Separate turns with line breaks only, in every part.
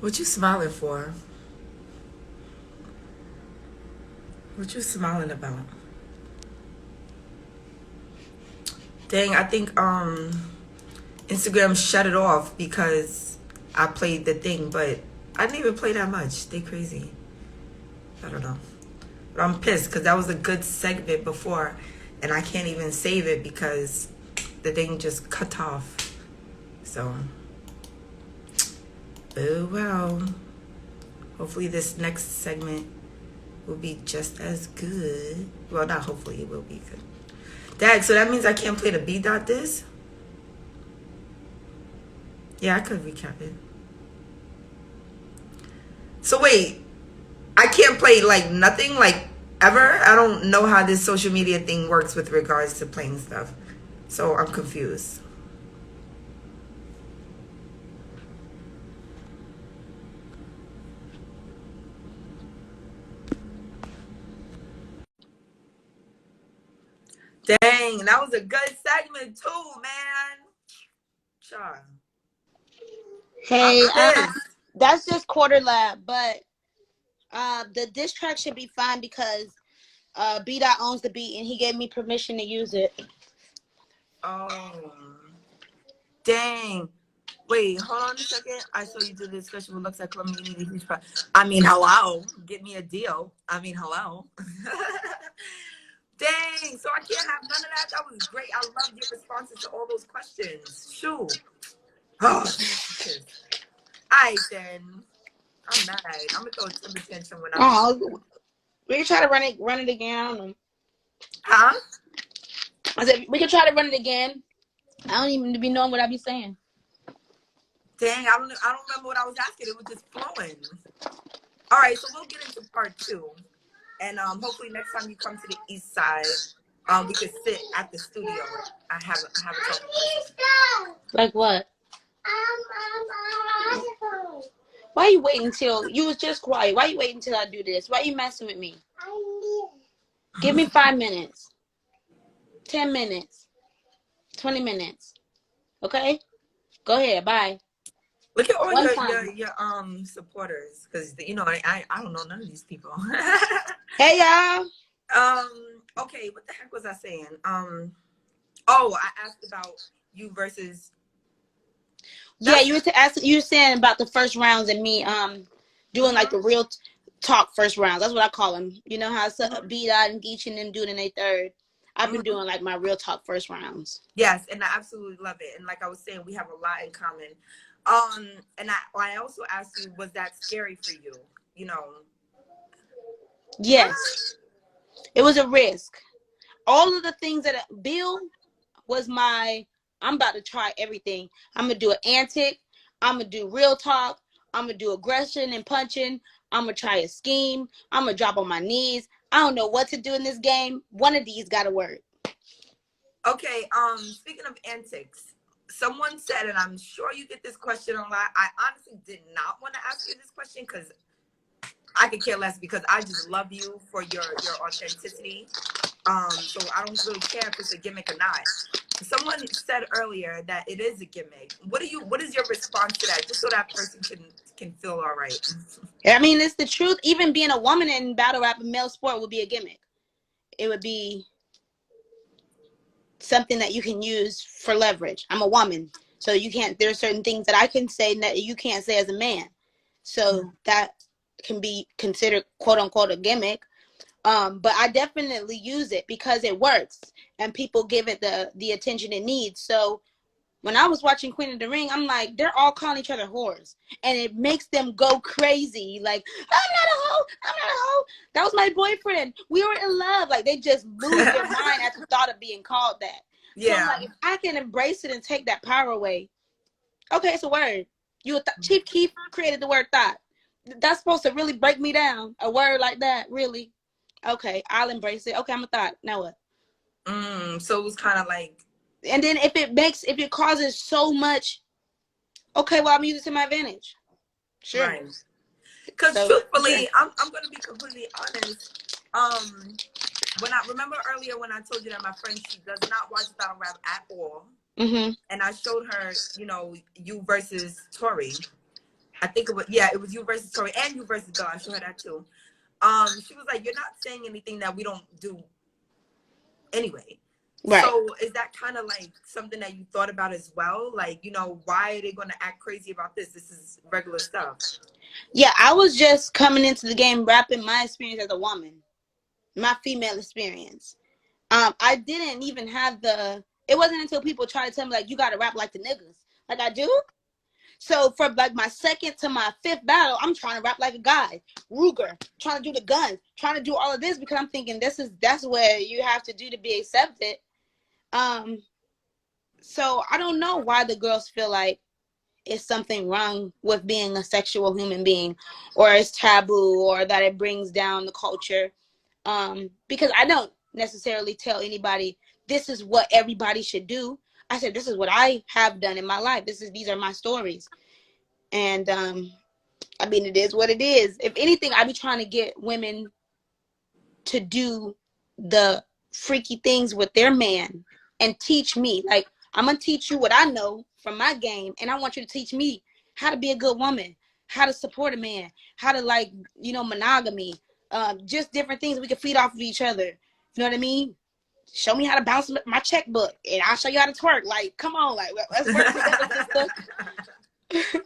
What you smiling for? What you smiling about? Dang, I think Instagram shut it off because I played the thing, but I didn't even play that much. They crazy. I don't know. But I'm pissed because that was a good segment before, and I can't even save it because the thing just cut off. So, oh well. Hopefully this next segment will be just as good. Well, not hopefully, it will be good. Dag, so that means I can't play the B dot this? Yeah, I could recap it. So wait, I can't play like nothing, like ever? I don't know how this social media thing works with regards to playing stuff. So I'm confused. Dang, that was a good segment too, man. Sure. I'm
Hey,
pissed.
that's just quarter lab, but the diss track should be fine because B Dot owns the beat and he gave me permission to use it.
Oh, dang. Wait, hold on a second. I saw you do the discussion with looks like Columbia. You need a huge I mean, hello. Get me a deal. I mean, hello. Dang. So I can't have none of that. That was great. I loved your responses to all those questions. Shoot. Oh, all right, then. I'm mad. I'm going to throw a temper tantrum when I'm.
Oh, we can try to run it again. I don't know.
Huh?
I said we can try to run it again. I don't even be knowing what I be saying.
Dang, I don't remember what I was asking. It was just flowing. All right, so we'll get into part 2. And hopefully next time you come to the east side, we could sit at the studio. I have a talk.
Like what? Why you waiting till you was just quiet? Why you waiting till I do this? Why you messing with me? Give me 5 minutes, 10 minutes, 20 minutes. Okay? Go ahead. Bye.
Look at all
One time.
your supporters, because you know I don't know none of these people.
Hey y'all.
Okay, what the heck was I saying? Oh, I asked about you versus.
Yeah, you were saying about the first rounds and me doing like the real talk first rounds. That's what I call them. You know how B Dot and Geech and them do it in their third. I've been doing like my real talk first rounds.
Yes, and I absolutely love it. And like I was saying, we have a lot in common. And I also asked you, was that scary for you? You know.
Yes. It was a risk. All of the things that Bill was I'm about to try everything. I'm gonna do an antic. I'm gonna do real talk. I'm gonna do aggression and punching. I'm gonna try a scheme. I'm gonna drop on my knees. I don't know what to do in this game. One of these gotta work.
Okay, speaking of antics, someone said, and I'm sure you get this question a lot. I honestly did not want to ask you this question because I could care less, because I just love you for your authenticity. So I don't really care if it's a gimmick or not. Someone said earlier that it is a gimmick. What is your response to that? Just so that person can feel all right.
I mean, it's the truth. Even being a woman in battle rap and male sport would be a gimmick. It would be something that you can use for leverage. I'm a woman, so you can't. There's certain things that I can say that you can't say as a man. So that can be considered quote unquote a gimmick. But I definitely use it because it works and people give it the attention it needs. So when I was watching Queen of the Ring, I'm like, they're all calling each other whores. And it makes them go crazy. Like, I'm not a hoe. I'm not a hoe. That was my boyfriend. We were in love. Like, they just lose their mind at the thought of being called that. Yeah. So I'm like, if I can embrace it and take that power away, okay, it's a word. Chief Keef created the word thought. That's supposed to really break me down. A word like that, really. Okay, I'll embrace it. Okay, I'm a thought. Now what?
So it was kind of like.
And then if it causes so much, okay, well, I'm using it to my advantage. Sure.
Right. Because truthfully, I'm going to be completely honest. When I remember earlier when I told you that my friend, she does not watch battle rap at all. And I showed her, you versus Tori. I think it was, yeah, it was you versus Tori and you versus Bill. I showed her that too. She was like, you're not saying anything that we don't do anyway.
Right.
So is that kind of like something that you thought about as well? Like, you know, why are they going to act crazy about this? This is regular stuff.
Yeah, I was just coming into the game rapping my experience as a woman, my female experience. I didn't even have it wasn't until people tried to tell me, like, you got to rap like the niggas. Like, I do? So from like my second to my fifth battle, I'm trying to rap like a guy. Ruger, trying to do the guns, trying to do all of this because I'm thinking that's what you have to do to be accepted. So I don't know why the girls feel like it's something wrong with being a sexual human being, or it's taboo, or that it brings down the culture. Because I don't necessarily tell anybody this is what everybody should do. I said this is what I have done in my life. These are my stories. And I mean, it is what it is. If anything, I be trying to get women to do the freaky things with their man and teach me. Like, I'm gonna teach you what I know from my game, and I want you to teach me how to be a good woman, how to support a man, how to, like, you know, monogamy, just different things we can feed off of each other. You know what I mean? Show me how to bounce my checkbook, and I'll show you how to twerk. Like, come on, like, let's work together, sister.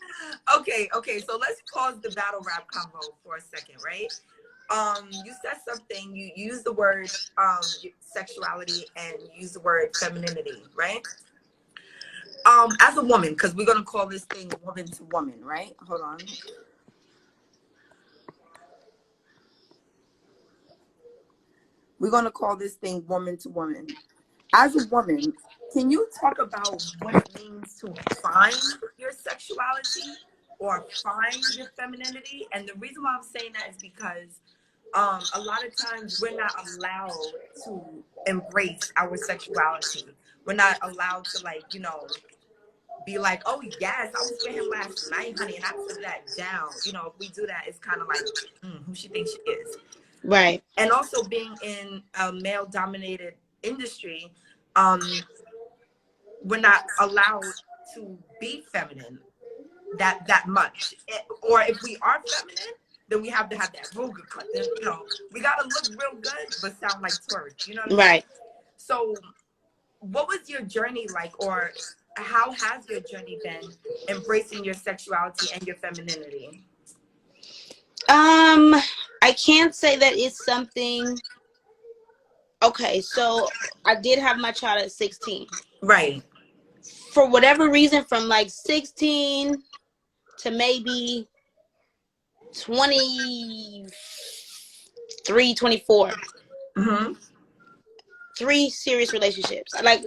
Okay, so let's pause the battle rap combo for a second, right? You said something, you used the word sexuality and you used the word femininity, right? As a woman, because we're gonna call this thing woman to woman, right? Hold on. We're gonna call this thing woman to woman. As a woman, can you talk about what it means to find your sexuality or find your femininity? And the reason why I'm saying that is because a lot of times we're not allowed to embrace our sexuality. We're not allowed to, like, you know, be like, oh yes, I was with him last night, honey, and I took that down. You know, if we do that, it's kind of like, who she thinks she is.
Right.
And also being in a male dominated industry, we're not allowed to be feminine that much. Or if we are feminine, then we have to have that Ruger cut. You know, we gotta look real good but sound like twerk. You know what I mean?
Right.
So what was your journey like, or how has your journey been embracing your sexuality and your femininity?
I can't say that it's something. Okay, so I did have my child at 16.
Right.
For whatever reason, from like 16 to maybe 23, 24.
Mm-hmm.
3 serious relationships. I like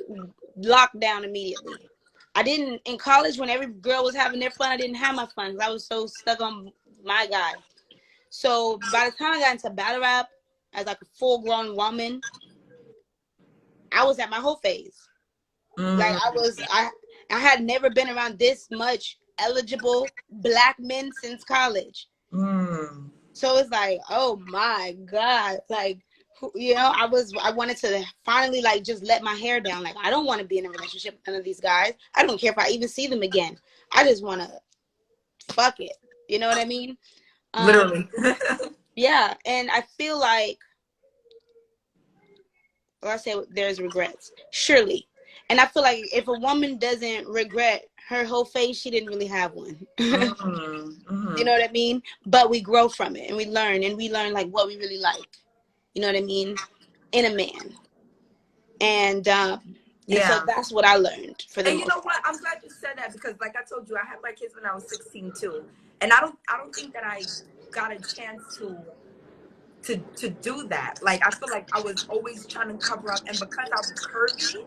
locked down immediately. I didn't, in college, when every girl was having their fun, I didn't have my fun. I was so stuck on my guy. So by the time I got into battle rap as like a full-grown woman, I was at my whole phase. Like, I had never been around this much eligible black men since college. So it's like, oh my God. Like, you know, I wanted to finally, like, just let my hair down. Like, I don't want to be in a relationship with none of these guys. I don't care if I even see them again. I just want to fuck it. You know what I mean?
Literally.
Yeah. And I feel like, well, I say there's regrets. Surely. And I feel like if a woman doesn't regret her whole phase, she didn't really have one. You know what I mean? But we grow from it, and we learn like what we really like. You know what I mean? In a man. And so that's what I learned for the
And you
most
know
part.
what? I'm glad you said that, because like I told you, I had my kids when I was 16 too. And I don't think that I got a chance to do that. Like, I feel like I was always trying to cover up, and because I was curvy,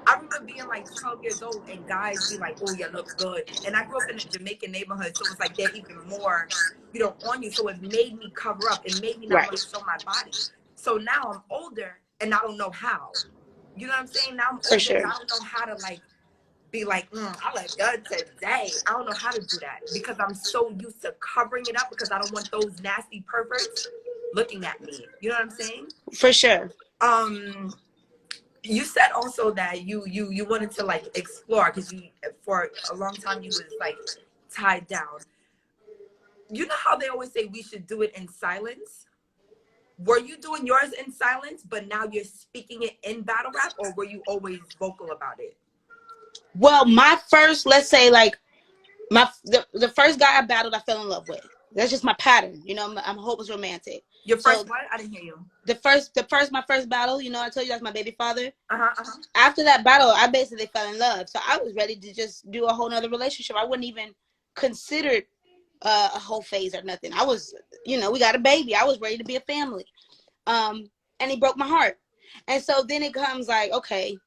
I remember being like 12 years old and guys be like, oh, you look good. And I grew up in a Jamaican neighborhood, so it was like they're even more, you know, on you. So it made me cover up. It made me not want to show my body. So now I'm older and I don't know how. You know what I'm saying? Now I'm older and I don't know how to, like, be like, I look good today. I don't know how to do that because I'm so used to covering it up because I don't want those nasty perverts looking at me. You know what I'm saying?
For sure.
You said also that you wanted to, like, explore, because you, for a long time, you was like tied down. You know how they always say we should do it in silence? Were you doing yours in silence, but now you're speaking it in battle rap, or were you always vocal about it?
Well, my first, let's say, like, the first guy I battled, I fell in love with. That's just my pattern. You know, I'm a hopeless romantic.
Your
So
first what? I didn't hear you.
my first battle, you know, I told you that's my baby father.
Uh-huh.
After that battle, I basically fell in love. So I was ready to just do a whole nother relationship. I wouldn't even consider a whole phase or nothing. I was, you know, we got a baby. I was ready to be a family. And he broke my heart. And so then it comes like, okay,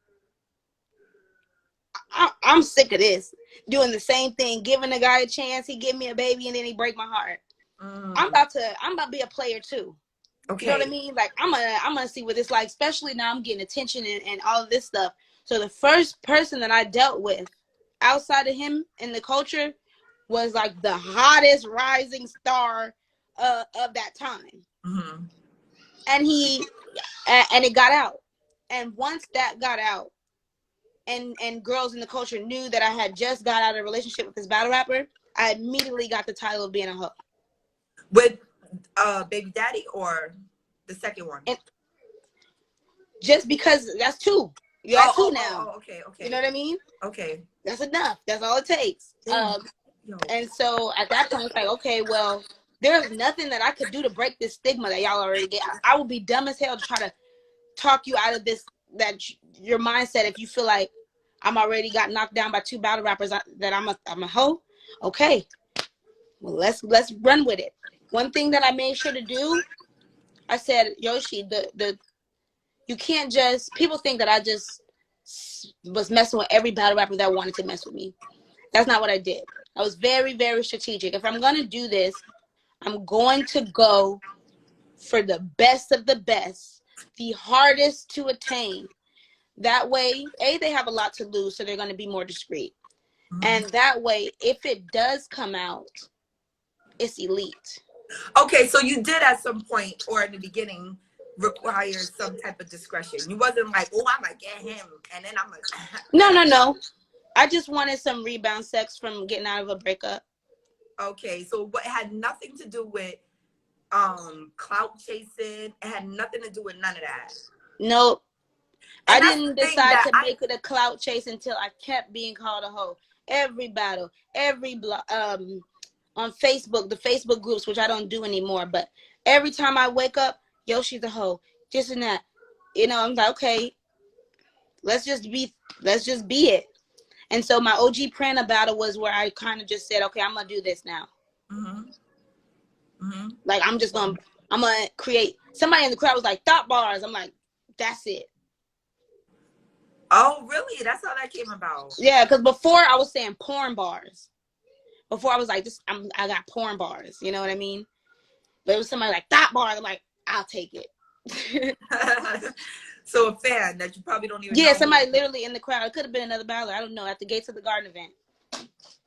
I'm sick of this. Doing the same thing, giving a guy a chance, he give me a baby, and then he break my heart. I'm about to be a player too.
Okay.
You know what I mean? Like I'm gonna see what it's like, especially now I'm getting attention and all of this stuff. So the first person that I dealt with outside of him in the culture was like the hottest rising star of that time.
Mm-hmm.
And it got out. And once that got out, and girls in the culture knew that I had just got out of a relationship with this battle rapper, I immediately got the title of being a hoe.
With baby daddy or the second one?
And just because that's two. You got two now.
Okay.
You know what I mean?
Okay.
That's enough. That's all it takes. And so at that point, it's like, okay, well, there's nothing that I could do to break this stigma that y'all already get. I would be dumb as hell to try to talk you out of this, that your mindset, if you feel like I'm already got knocked down by two battle rappers that I'm a hoe. Okay, well, let's run with it. One thing that I made sure to do, I said, Yoshi, you can't just, people think that I just was messing with every battle rapper that wanted to mess with me. That's not what I did. I was very, very strategic. If I'm going to do this, I'm going to go for the best of the best, the hardest to attain. That way, they have a lot to lose, so they're going to be more discreet. Mm-hmm. And that way, if it does come out, it's elite.
Okay, so you did at some point, or in the beginning, require some type of discretion. You wasn't like, oh, I'm going to get him, and then I'm going
to... No. I just wanted some rebound sex from getting out of a breakup.
Okay, so what had nothing to do with clout chasing? It had nothing to do with none of that?
Nope. I didn't decide to make it a clout chase until I kept being called a hoe. Every battle, every on Facebook, the Facebook groups, which I don't do anymore, but every time I wake up, Yoshi's a hoe, just and that. You know, I'm like, okay, let's just be it. And so my OG Prana battle was where I kind of just said, okay, I'm gonna do this now. Mm-hmm. Mm-hmm. Like I'm gonna create. Somebody in the crowd was like, thought bars. I'm like, that's it.
Oh, really? That's how that came about?
Yeah, because before I was saying porn bars. Before I was like, I got porn bars. You know what I mean? But it was somebody like, thought bars. I'm like, I'll take it.
So a fan that you probably don't even know.
Yeah, somebody literally in the crowd. It could have been another battler. I don't know. At the gates of the garden event.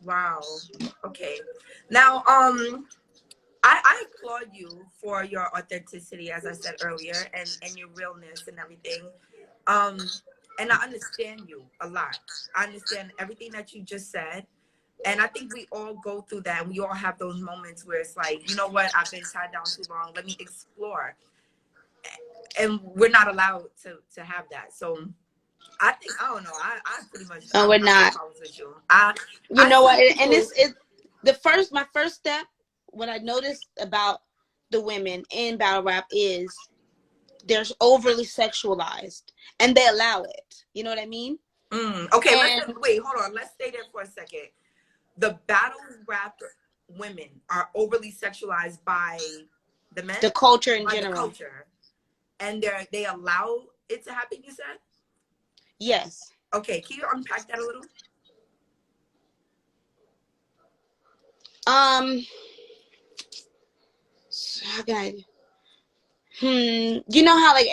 Wow. Okay. Now, I applaud you for your authenticity, as I said earlier, and your realness and everything. And I understand you a lot. I understand everything that you just said. And I think we all go through that. And we all have those moments where it's like, you know what? I've been tied down too long. Let me explore. And we're not allowed to have that. So I think, I don't know. I pretty much.
No, we're not.
With you.
You know what? And it's my first step. What I noticed about the women in battle rap is they're overly sexualized, and they allow it. You know what I mean?
Okay. Wait. Hold on. Let's stay there for a second. The battle rap women are overly sexualized by the men,
the culture in general.
The culture. And they allow it to happen, you said?
Yes.
Okay, can you unpack that a little?
How can I? You know how like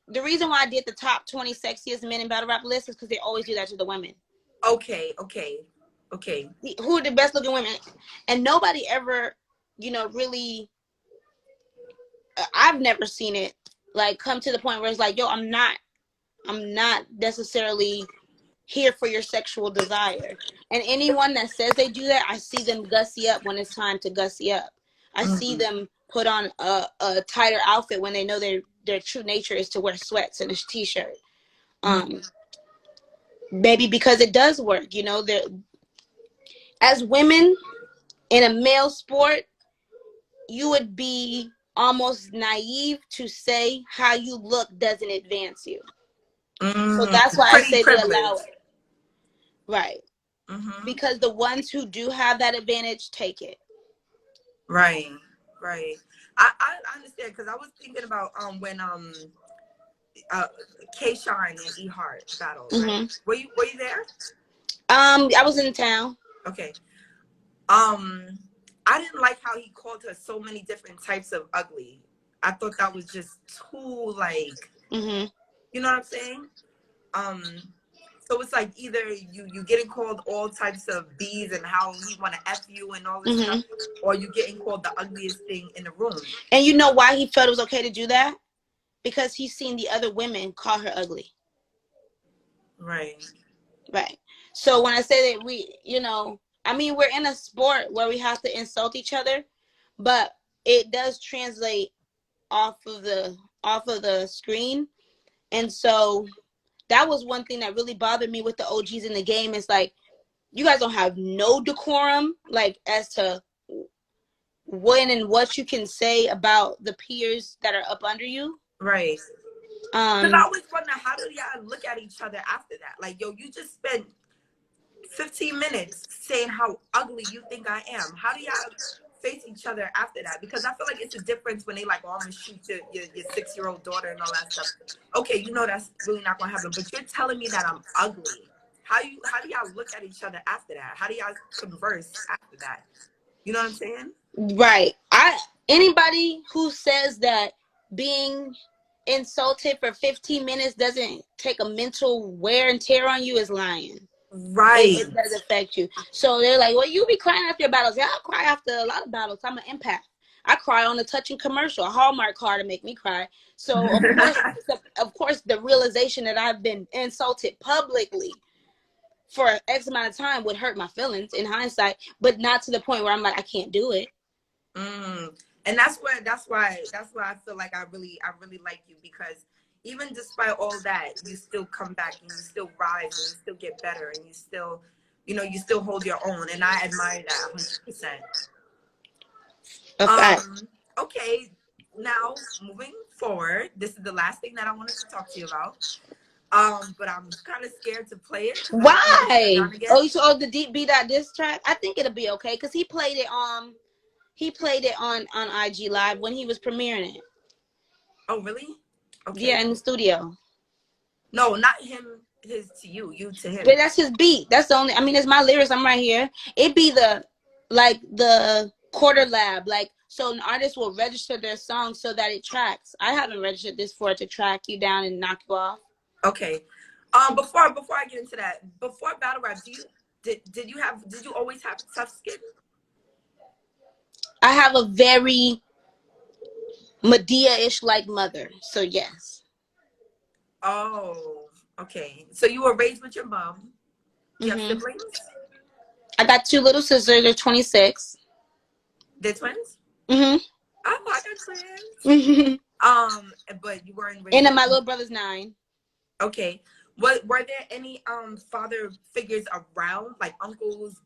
the reason why I did the top 20 sexiest men in battle rap list is because they always do that to the women.
Okay.
Who are the best looking women? And nobody ever, really. I've never seen it like come to the point where it's like, yo, I'm not necessarily here for your sexual desire. And anyone that says they do that, I see them gussy up when it's time to gussy up. I see them put on a tighter outfit when they know their true nature is to wear sweats and a t-shirt. Maybe because it does work, you know. As women in a male sport, you would be almost naive to say how you look doesn't advance you. So that's why I
Pretty
say they allow
privileged.
it. Right. Because the ones who do have that advantage take it.
Right. I understand, because I was thinking about when K Shine and E Heart battled, right? Were you there?
I was in town.
Okay. I didn't like how he called her so many different types of ugly. I thought that was just too, like, you know what I'm saying? So it's like either you getting called all types of B's and how he want to F you and all this stuff, or you getting called the ugliest thing in the room.
And you know why he felt it was okay to do that? Because he's seen the other women call her ugly.
Right.
So when I say that we're in a sport where we have to insult each other, but it does translate off of the screen. And so that was one thing that really bothered me with the OGs in the game. It's like, you guys don't have no decorum, like, as to when and what you can say about the peers that are up under you.
Right. Because I always wonder, how do y'all look at each other after that? Like, yo, you just spent 15 minutes saying how ugly you think I am. How do y'all face each other after that? Because I feel like it's a difference when they like, oh, I'm gonna shoot your 6-year-old daughter and all that stuff. Okay, you know that's really not gonna happen. But you're telling me that I'm ugly. How do y'all look at each other after that? How do y'all converse after that? You know what I'm saying?
Right. Anybody who says that being insulted for 15 minutes doesn't take a mental wear and tear on you is lying.
Right.
It does affect you. So they're like, well, you be crying after your battles. Yeah, I cry after a lot of battles. I'm an empath. I cry on a touching commercial, a Hallmark card to make me cry. So of course, the realization that I've been insulted publicly for X amount of time would hurt my feelings in hindsight, but not to the point where I'm like, I can't do it.
And that's why I feel like I really like you, because even despite all that, you still come back and you still rise and you still get better and you still, you still hold your own, and I admire that 100%. Okay, now moving forward, this is the last thing that I wanted to talk to you about. But I'm kind of scared to play it.
Why? Oh, the Deep B dot diss track. I think it'll be okay because he played it on IG Live when he was premiering it.
Oh, really? Okay.
Yeah, in the studio.
No, not him. His to you, you to him.
But that's his beat. That's the only. I mean, it's my lyrics. I'm right here. It be the quarter lab, like, so an artist will register their song so that it tracks. I haven't registered this for it to track you down and knock you off.
Okay. Before I get into that, before battle rap, did you always have tough skin?
I have a very Medea-ish like mother, so yes.
Oh, okay. So you were raised with your mom. Do you have siblings?
I got 2 little sisters. They're 26.
They're twins?
Oh,
I got twins. But you weren't raised.
And my little brother's 9.
Okay. Were there any father figures around, like uncles,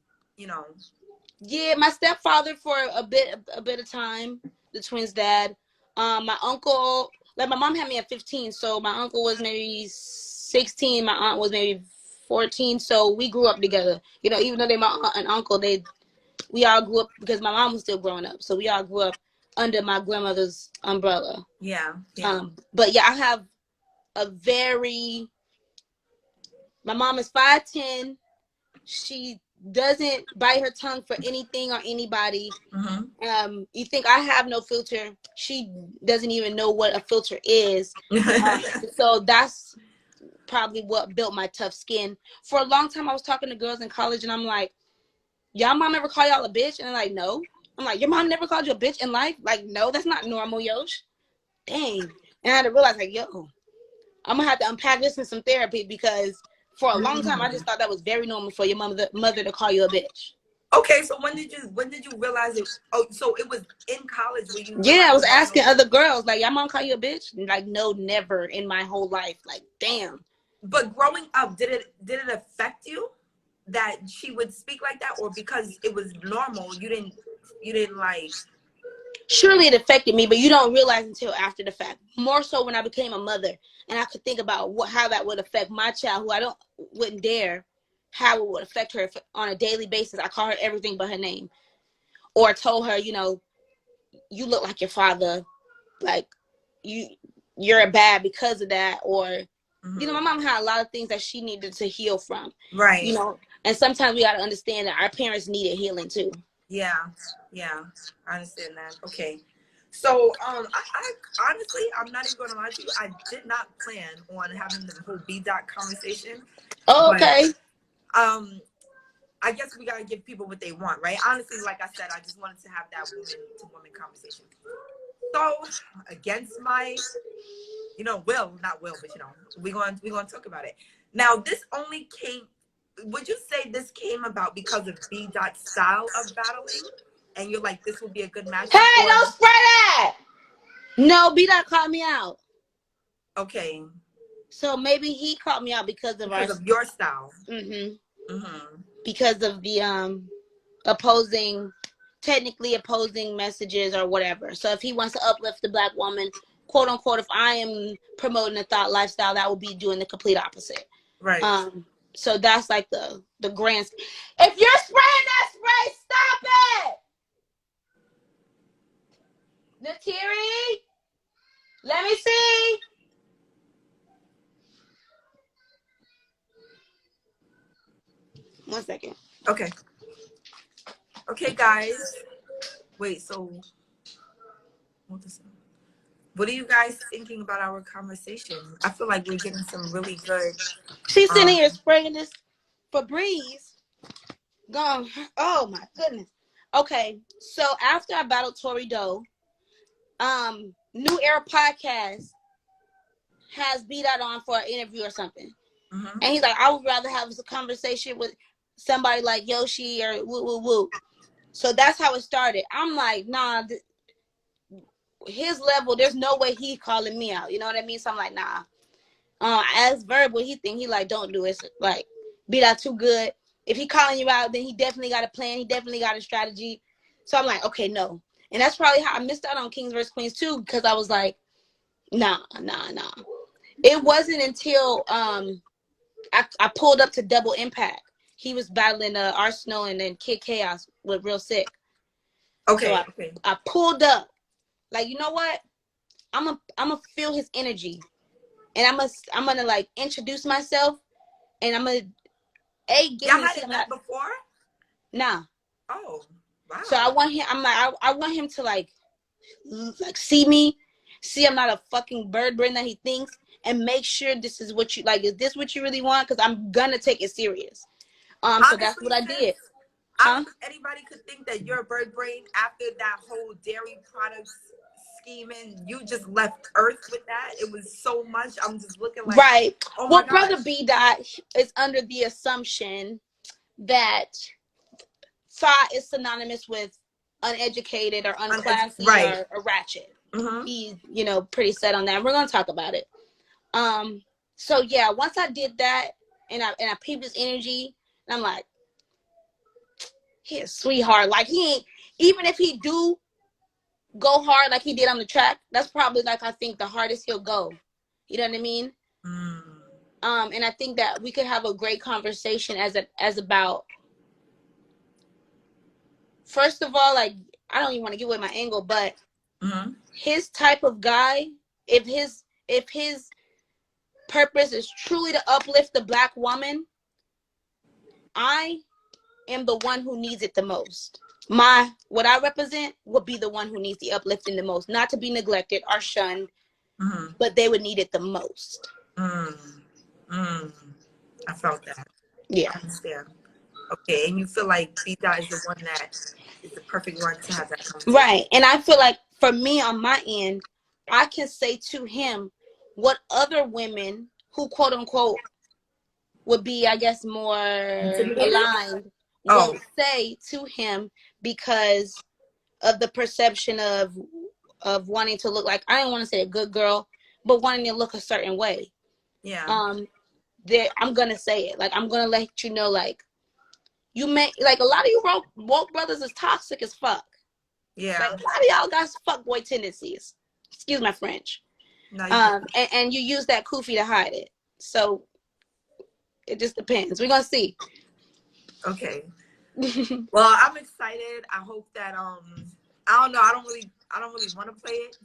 Yeah, my stepfather for a bit of time, the twins' dad. My uncle, like, my mom had me at 15, so my uncle was maybe 16, my aunt was maybe 14, so we grew up together. Even though they're my aunt and uncle, we all grew up because my mom was still growing up, so we all grew up under my grandmother's umbrella.
Yeah.
But yeah, I have my mom is 5'10". She doesn't bite her tongue for anything or anybody. You think I have no filter? She doesn't even know what a filter is. So that's probably what built my tough skin. For a long time, I was talking to girls in college, and I'm like, y'all mom ever call y'all a bitch? And they're like, no. I'm like, your mom never called you a bitch in life? Like, no, that's not normal, Yosh. Dang. And I had to realize, like, yo, I'm gonna have to unpack this in some therapy, because For a long time, I just thought that was very normal for your mother to call you a bitch.
Okay, so when did you realize it? Oh, so it was in college when you
Yeah, I
realized
was
it
asking
was
other girls, like, your mom call you a bitch? And like, no, never in my whole life. Like, damn.
But growing up, did it affect you that she would speak like that, or because it was normal, you didn't like?
Surely it affected me, but you don't realize until after the fact. More so when I became a mother, and I could think about how that would affect my child, who I wouldn't dare, how it would affect her if, on a daily basis, I call her everything but her name, or told her, you know, you look like your father, like you're bad because of that, or you know, my mom had a lot of things that she needed to heal from,
Right.
you know, and sometimes we got to understand that our parents needed healing too.
Yeah, I understand that. Okay, so I honestly, I'm not even going to lie to you. I did not plan on having the whole B dot conversation.
Oh,
But,
okay.
I guess we gotta give people what they want, right? Honestly, like I said, I just wanted to have that woman to woman conversation. So, against my, not will, but we're going to talk about it. Now, this only came. Would you say this came about because of B dot's style of battling, and you're like, this would be a good
Hey,
matchup, or
don't spray that. No, B Dot called me out.
okay,
So maybe he called me out because of
your style?
Because of the technically opposing messages or whatever. So if he wants to uplift the Black woman, quote unquote, if I am promoting a thought lifestyle, that would be doing the complete opposite.
Right.
So that's like the grand. If you're spraying that spray, stop it. Natiri, let me see. One second.
Okay. Okay, guys. Wait, so what are you guys thinking about our conversation? I feel like we're getting some really good.
She's sitting here spraying this Febreze. Gone. Oh my goodness. Okay, so after I battled Tori Doe, New Era Podcast has B Dot on for an interview or something, and he's like, I would rather have a conversation with somebody like Yoshi or woo woo woo. So that's how it started. I'm like, nah, his level, there's no way he's calling me out. You know what I mean? So I'm like, nah. As verbal, he like, don't do it. Like, be that too good. If he calling you out, then he definitely got a plan. He definitely got a strategy. So I'm like, okay, no. And that's probably how I missed out on Kings vs. Queens too, because I was like, nah. It wasn't until I pulled up to Double Impact. He was battling Arsenal and then Kid Chaos with Real Sick.
Okay.
So I pulled up. Like, you know what? I'm gonna feel his energy. And I'm gonna like introduce myself, and I'm gonna
get him to see that before.
Nah.
Oh, wow.
So I want him. I'm like, I want him to like see me, see I'm not a fucking bird brain that he thinks, and make sure this is what you like. Is this what you really want? Because I'm gonna take it serious.
Honestly,
so that's what I did.
I don't think anybody could think that you're a bird brain after that whole dairy products scheming. You just left Earth with that. It was so much. I'm just looking like,
right.
Oh
well,
my
Brother B Dot is under the assumption that thought is synonymous with uneducated or unclassy or ratchet. He's, pretty set on that. And we're gonna talk about it. So yeah, once I did that and I peeped his energy, and I'm like, he a sweetheart. Like, he ain't, even if he do go hard like he did on the track, that's probably like, I think the hardest he'll go. You know what I mean? And I think that we could have a great conversation as about, first of all, like, I don't even want to give away my angle, but his type of guy, if his purpose is truly to uplift the Black woman, I am the one who needs it the most. What I represent would be the one who needs the uplifting the most, not to be neglected or shunned, but they would need it the most.
I felt that.
Yeah.
I understand. Okay, and you feel like B-Dot is the one that is the perfect one to have that conversation.
Right, and I feel like for me on my end, I can say to him what other women who quote unquote would be, I guess, more
Intimidated?
aligned,
Oh,
won't say to him because of the perception of wanting to look like, I don't want to say a good girl, but wanting to look a certain way.
yeah.
There, I'm gonna say it. Like, I'm gonna let you know, like, you may, like, a lot of you woke brothers is toxic as fuck. Like,
Yeah.
a lot of y'all got fuckboy tendencies. Excuse my French.
No, you good.
And you use that kufi to hide it. So it just depends. We're gonna see.
Okay. Well, I'm excited. I hope that I don't know. I don't really want to play it.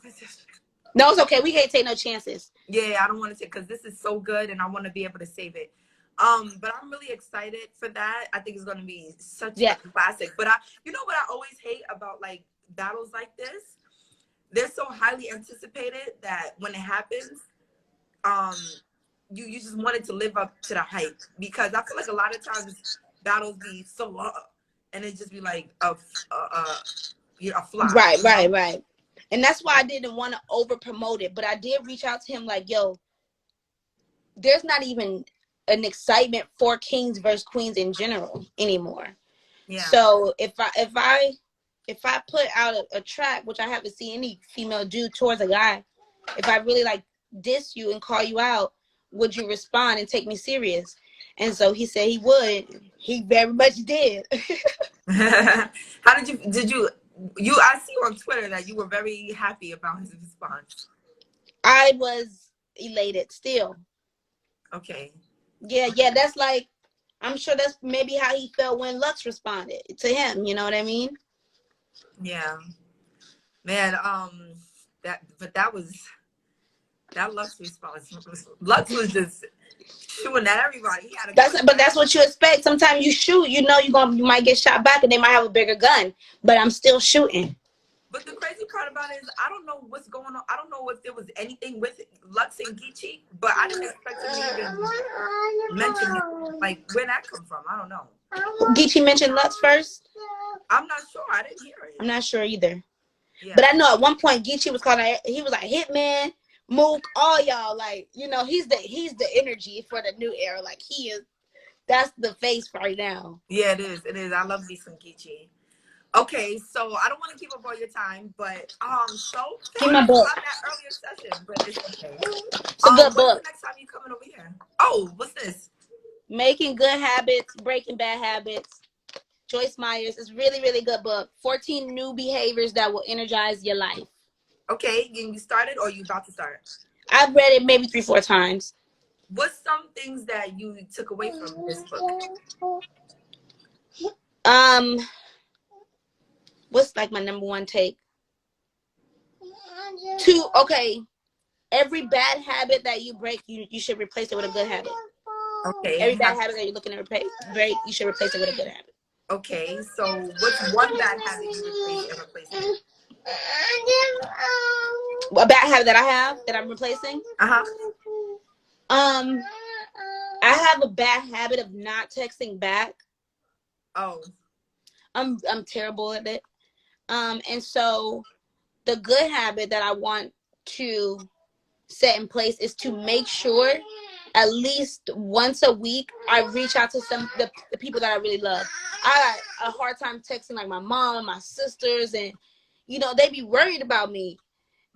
No, it's okay. We can't take no chances.
Yeah, I don't want to take because this is so good and I want to be able to save it. But I'm really excited for that. I think it's gonna be such a classic. But you know what I always hate about like battles like this? They're so highly anticipated that when it happens, you just want it to live up to the hype because I feel like a lot of times battles be so and it just be like a flop.
Right. And that's why I didn't want to over promote it, but I did reach out to him like, yo, there's not even an excitement for kings versus queens in general anymore. Yeah. So if I put out a track, which I haven't seen any female do towards a guy, if I really like diss you and call you out, would you respond and take me serious? And so he said he would. He very much did.
How did you I see on Twitter that you were very happy about his response.
I was elated still.
Okay.
Yeah, that's like, I'm sure that's maybe how he felt when Lux responded to him, you know what I mean?
Yeah. Man, that Lux response. Lux was just shooting at everybody. He had
that's what you expect. Sometimes you shoot, you know, you might get shot back and they might have a bigger gun, but I'm still shooting.
But the crazy part about it is I don't know what's going on. I don't know if there was anything with Lux and Geechee, but I didn't expect him to even mention it. Like, where'd that come from? I don't know.
Geechee mentioned Lux first?
I'm not sure. I didn't hear it.
I'm not sure either. Yeah. But I know at one point Geechee was calling, he was like, Hitman, Mook, all y'all, like, you know, he's the energy for the new era. Like, he is, that's the face right now.
Yeah, it is. It is. I love me some Geechee. Okay, so I don't want to keep up all your time, but so
give my book.
About that earlier session, but it's okay.
It's a good book.
When's the next time you coming over here? Oh, what's this?
Making Good Habits, Breaking Bad Habits. Joyce Myers. It's really, really good book. 14 new behaviors that will energize your life.
Okay, you started or you about to start? I've
read it maybe 3-4 times.
What's some things that you took away from this book?
What's like my number one take? Okay. Every bad habit that you break, you should replace it with a good habit.
Okay.
Every bad habit that you're looking to break, you should replace it with a good habit.
Okay, so what's one bad habit you replace it?
A bad habit that I have that I'm replacing? I have a bad habit of not texting back.
Oh.
I'm terrible at it. And so the good habit that I want to set in place is to make sure at least once a week I reach out to the people that I really love. I got a hard time texting like my mom and my sisters, and you know, they be worried about me.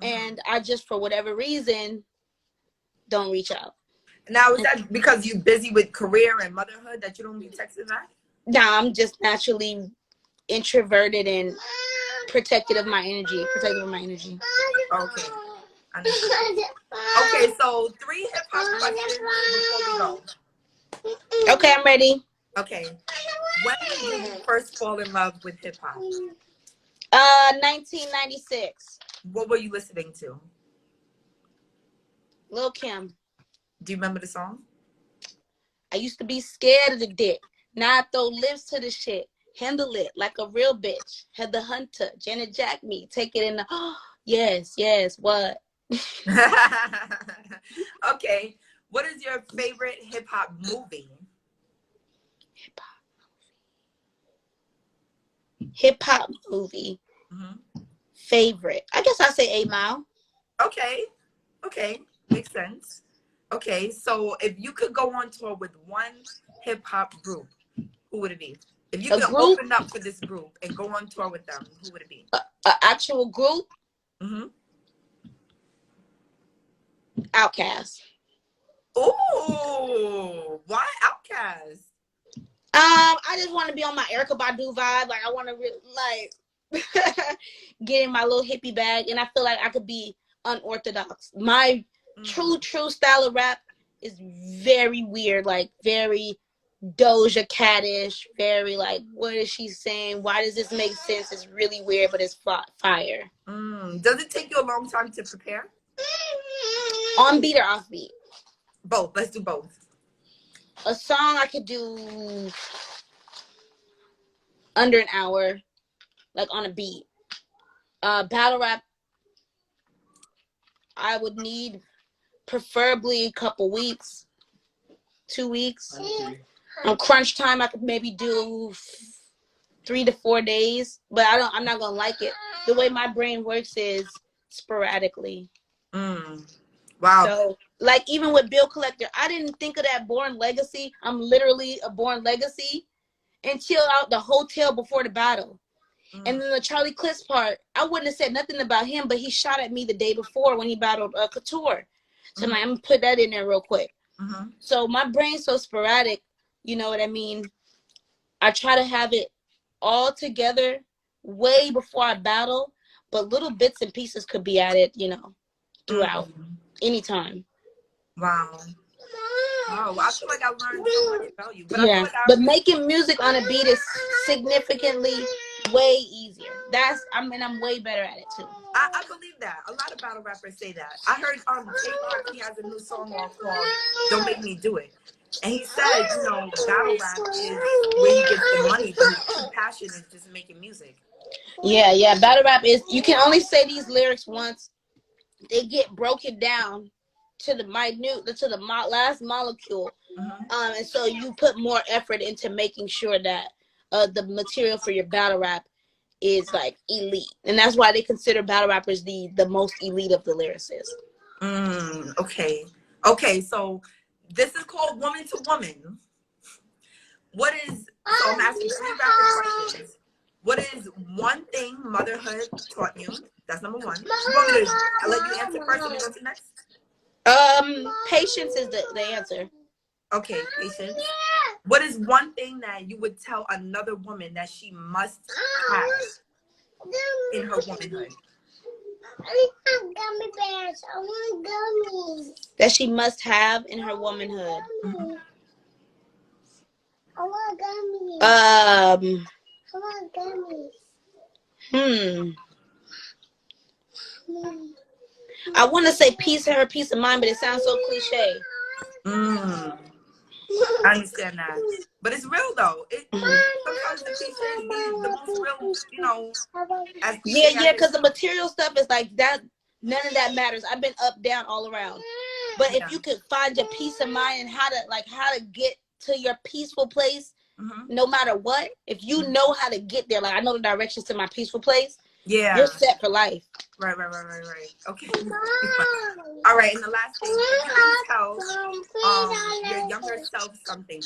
And I just, for whatever reason, don't reach out.
Now, is that because you're busy with career and motherhood that you don't be texting back?
Nah, I'm just naturally introverted and protective of my energy.
Okay. Okay, so 3 hip-hop questions before we
go. Okay, I'm ready.
Okay. When did you first fall in love with hip-hop?
1996.
What were you listening to?
Lil' Kim.
Do you remember the song?
I used to be scared of the dick. Now I throw lips to the shit. Handle it like a real bitch. Had the hunter, Janet Jack me. Take it in the, yes, what?
Okay. What is your favorite hip-hop movie?
Hip-hop movie. Favorite. I guess I'll say 8 Mile.
Okay. Makes sense. Okay, so if you could go on tour with one hip hop group, who would it be? If you
A
could
group,
open up for this group and go on tour with them, who would it be?
a actual group,
Mm-hmm.
Outkast.
Ooh, why Outkast?
I just want to be on my Erykah Badu vibe. Like I want to get in my little hippie bag, and I feel like I could be unorthodox. My true style of rap is very weird, like very Doja Catish, very like, what is she saying? Why does this make sense? It's really weird, but it's fire.
Does it take you a long time to prepare?
On beat or off beat?
Both. Let's do both.
A song I could do under an hour, like on a beat. Battle rap, I would need preferably a couple weeks, 2 weeks. On crunch time, I could maybe do 3 to 4 days, but I'm not gonna like it. The way my brain works is sporadically.
Wow.
So, like even with Bill Collector, I didn't think of that Born Legacy. I'm literally a Born Legacy until out the hotel before the battle. And then the Charlie Clips part, I wouldn't have said nothing about him, but he shot at me the day before when he battled Couture. So I'm gonna put that in there real quick. So my brain's so sporadic, you know what I mean? I try to have it all together way before I battle, but little bits and pieces could be added, you know, throughout, anytime.
Wow. Wow, I feel like I learned so much about you. But
yeah, but making music on a beat is significantly way easier. I'm way better at it too.
I believe that. A lot of battle rappers say that. I heard J-Rock, he has a new song called Don't Make Me Do It. And he said, you know, battle rap is where he gets the money, but his true passion is just making music.
Yeah. Battle rap is, you can only say these lyrics once. They get broken down to the last molecule. And so you put more effort into making sure that the material for your battle rap is like elite, and that's why they consider battle rappers the most elite of the lyricists.
Okay, so this is called Woman to Woman. So I'm asking 3 rapid questions. What is one thing motherhood taught you? That's number 1. You want me to let you answer first and then go to next?
Patience is the answer.
Okay, patience. What is one thing that you would tell another woman that she must have in her womanhood?
I want gummy bears. I want gummies. That she must have in her womanhood. I want gummies. I want gummies. I want to say peace of mind, but it sounds so cliche.
I understand that, but it's real though. Sometimes the cliche is the most real, you know.
Yeah, because the material stuff is like that. None of that matters. I've been up, down, all around. But if you could find your peace of mind and how to get to your peaceful place, no matter what, if you know how to get there, like I know the directions to my peaceful place. Yeah, you're set for life.
Right. Okay. All right, and the last thing, you can tell your younger self something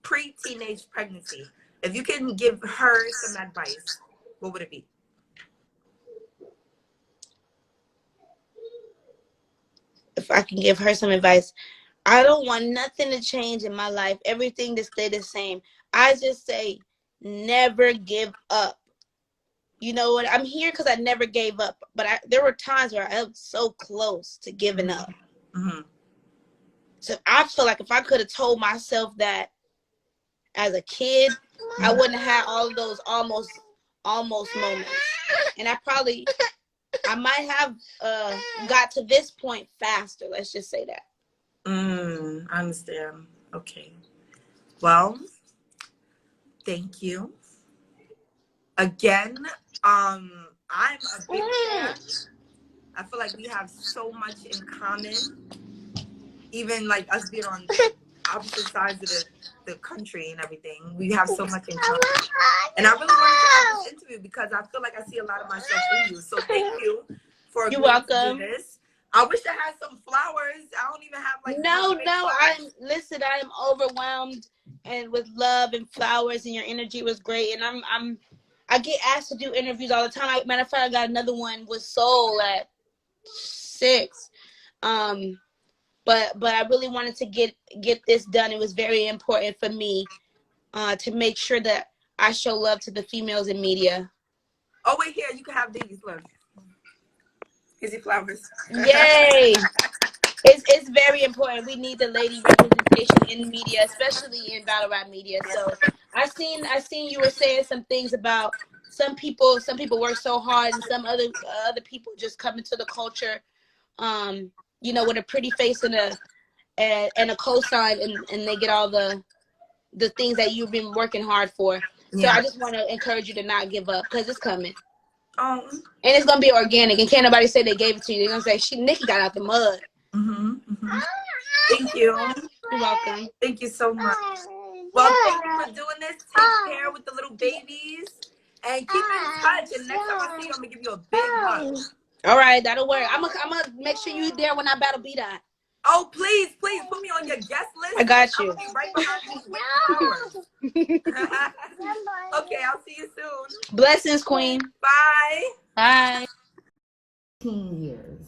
pre-teenage pregnancy. If you can give her some advice, what would it be?
If I can give her some advice, I don't want nothing to change in my life. Everything to stay the same. I just say, never give up. You know what? I'm here because I never gave up. But there were times where I was so close to giving up. So I feel like if I could have told myself that as a kid, I wouldn't have had all of those almost moments. And I might have got to this point faster. Let's just say that.
I understand. Okay. Well, thank you. Again, I'm a big fan. I feel like we have so much in common. Even like us being on opposite sides of the country and everything. We have so much in common. And I really wanted to have this interview because I feel like I see a lot of myself in you. So thank you for agreeing to do this. I wish I had some flowers. I don't even have like
No,
big
no.
flowers.
I am overwhelmed and with love and flowers, and your energy was great. And I get asked to do interviews all the time. Matter of fact, I got another one with Soul at 6. But I really wanted to get this done. It was very important for me to make sure that I show love to the females in media.
Oh wait, here you can have these. Look, here's your flowers.
Yay! It's very important. We need the lady representation in media, especially in battle rap media. So I seen you were saying some things about some people work so hard, and some other people just come into the culture, with a pretty face and a cosign, and they get all the things that you've been working hard for. So
Yeah.
I just want to encourage you to not give up, because it's coming.
Oh.
And it's gonna be organic, and can't nobody say they gave it to you. They're gonna say Nikki got out the mud.
Thank you.
You're welcome.
Thank you so much. Well, thank you for doing this. Take care with the little babies, and keep in touch. And next time I see you, I'm gonna give you a big hug.
All right, that'll work. I'm gonna make sure you're there when I battle B-Dot.
Oh, please put me on your guest list.
I got you.
I'm gonna be right behind you with flowers. Okay, I'll see you soon.
Blessings, Queen.
Bye.
Bye.
15 years.